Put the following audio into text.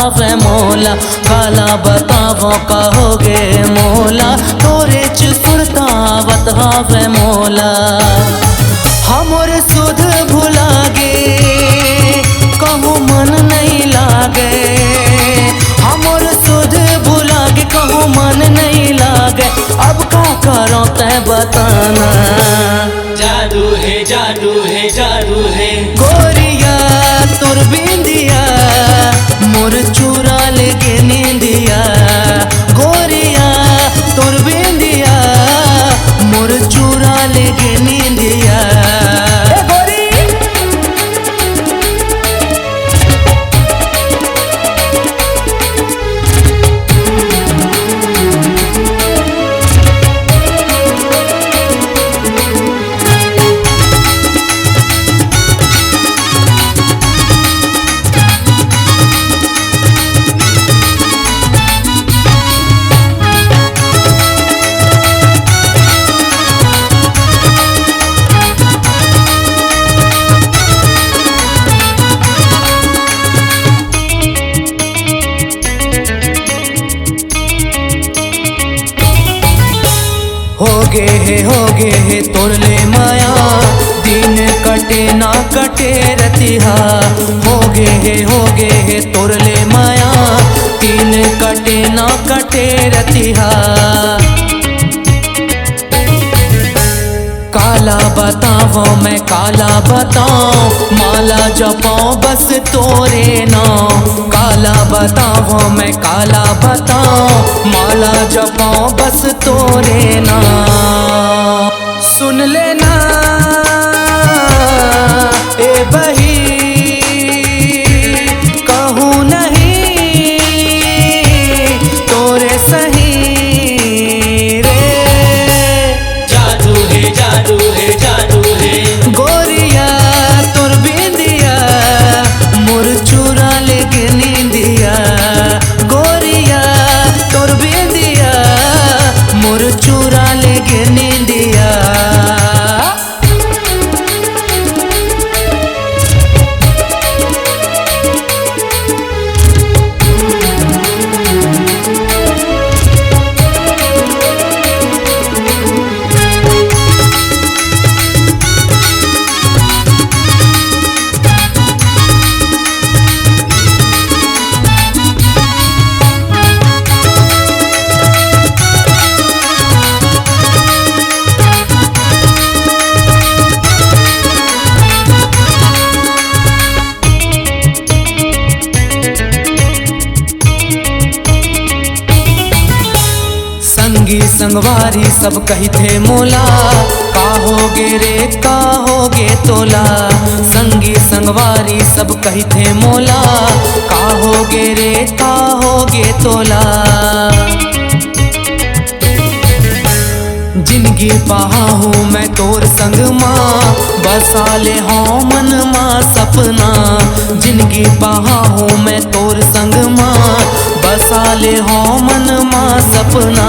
बतावे मोला, काला बतावो कहोगे मोला, तोरे च सुरता बतावे मोला। हमरे सुध भुला गे कहूँ मन नहीं लागे, हमर सुध भुला गे कहूँ मन नहीं लागे, अब का करो तै बताना। जादू है जादू है जादू है गोरिया तोर बिंदिया मोर चूरा लेके नींदिया, गोरिया तोर बिंदिया मोर चूरा लेके नींदिया। होगे है तोरले माया, दिन कटे ना कटे रतिहा। होगे है तोरले माया, दिन कटे ना कटे रतिहा। काला बताओ मैं काला बताऊं, माला जपाऊं बस तोरे नाम। काला बताओ मैं काला बताऊं, माला जपाऊं बस तोरे नाम। सुन लेना ए बही कहूँ नहीं तोरे सही रे। जादू है जादू है जादू है गोरिया तोर बिंदिया मोर चूरा लेके नींदिया, गोरिया तोर बिंदिया मोर चूरा लेके नींदिया। संगी संगवारी सब कही थे मोला, काहोगे रे काहोगे तोला। संगी संगवारी सब कही थे मोला, काहोगे रे काहोगे तोला। जिंदगी पहा हूँ मैं तोर संग माँ, बसा ले हाँ मन माँ सपना। जिंदगी पहा हूँ मैं तोर संग माँ, बसा ले हाँ मन माँ सपना।